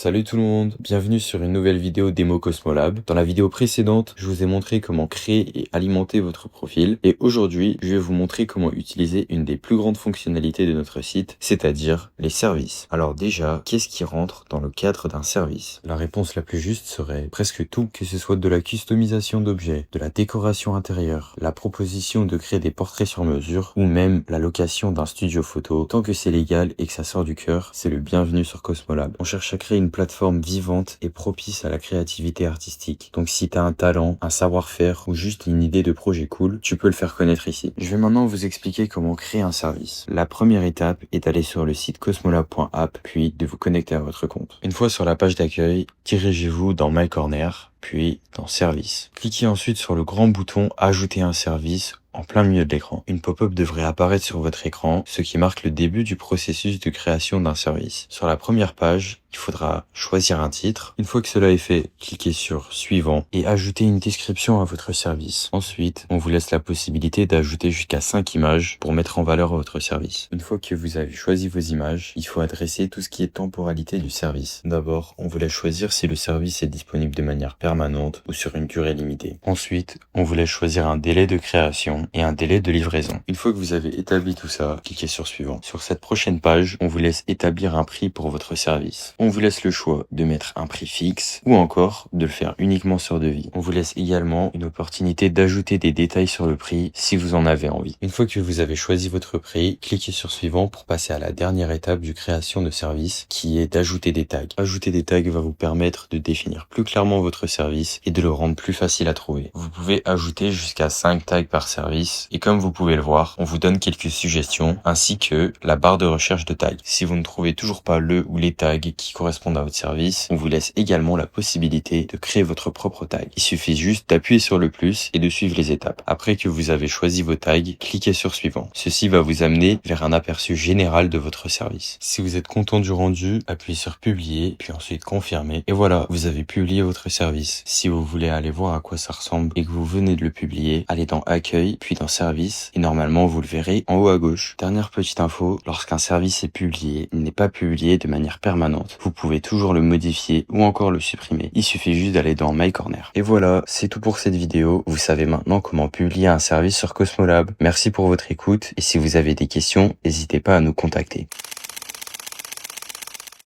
Salut tout le monde, bienvenue sur une nouvelle vidéo démo Cosmolab. Dans la vidéo précédente, je vous ai montré comment créer et alimenter votre profil. Et aujourd'hui, je vais vous montrer comment utiliser une des plus grandes fonctionnalités de notre site, c'est-à-dire les services. Alors déjà, qu'est-ce qui rentre dans le cadre d'un service? La réponse la plus juste serait presque tout, que ce soit de la customisation d'objets, de la décoration intérieure, la proposition de créer des portraits sur mesure, ou même la location d'un studio photo. Tant que c'est légal et que ça sort du cœur, c'est le bienvenu sur Cosmolab. On cherche à créer une plateforme vivante et propice à la créativité artistique. Donc si t'as un talent, un savoir-faire ou juste une idée de projet cool, tu peux le faire connaître ici. Je vais maintenant vous expliquer comment créer un service. La première étape est d'aller sur le site cosmolab.app puis de vous connecter à votre compte. Une fois sur la page d'accueil, dirigez-vous dans My Corner puis dans Service. Cliquez ensuite sur le grand bouton Ajouter un service en plein milieu de l'écran. Une pop-up devrait apparaître sur votre écran, ce qui marque le début du processus de création d'un service. Sur la première page, il faudra choisir un titre. Une fois que cela est fait, cliquez sur Suivant et ajoutez une description à votre service. Ensuite, on vous laisse la possibilité d'ajouter jusqu'à 5 images pour mettre en valeur votre service. Une fois que vous avez choisi vos images, il faut adresser tout ce qui est temporalité du service. D'abord, on vous laisse choisir si le service est disponible de manière permanente ou sur une durée limitée. Ensuite, on vous laisse choisir un délai de création et un délai de livraison. Une fois que vous avez établi tout ça, cliquez sur Suivant. Sur cette prochaine page, on vous laisse établir un prix pour votre service. On vous laisse le choix de mettre un prix fixe ou encore de le faire uniquement sur devis. On vous laisse également une opportunité d'ajouter des détails sur le prix si vous en avez envie. Une fois que vous avez choisi votre prix, cliquez sur Suivant pour passer à la dernière étape du création de service qui est d'ajouter des tags. Ajouter des tags va vous permettre de définir plus clairement votre service et de le rendre plus facile à trouver. Vous pouvez ajouter jusqu'à 5 tags par service et comme vous pouvez le voir, on vous donne quelques suggestions ainsi que la barre de recherche de tags. Si vous ne trouvez toujours pas le ou les tags qui correspondent à votre service, on vous laisse également la possibilité de créer votre propre tag. Il suffit juste d'appuyer sur le plus et de suivre les étapes. Après que vous avez choisi vos tags, cliquez sur Suivant. Ceci va vous amener vers un aperçu général de votre service. Si vous êtes content du rendu, appuyez sur Publier, puis ensuite Confirmer. Et voilà, vous avez publié votre service. Si vous voulez aller voir à quoi ça ressemble et que vous venez de le publier, allez dans Accueil, puis dans Service, et normalement vous le verrez en haut à gauche. Dernière petite info, lorsqu'un service est publié, il n'est pas publié de manière permanente. Vous pouvez toujours le modifier ou encore le supprimer. Il suffit juste d'aller dans My Corner. Et voilà, c'est tout pour cette vidéo. Vous savez maintenant comment publier un service sur Cosmolab. Merci pour votre écoute et si vous avez des questions, n'hésitez pas à nous contacter.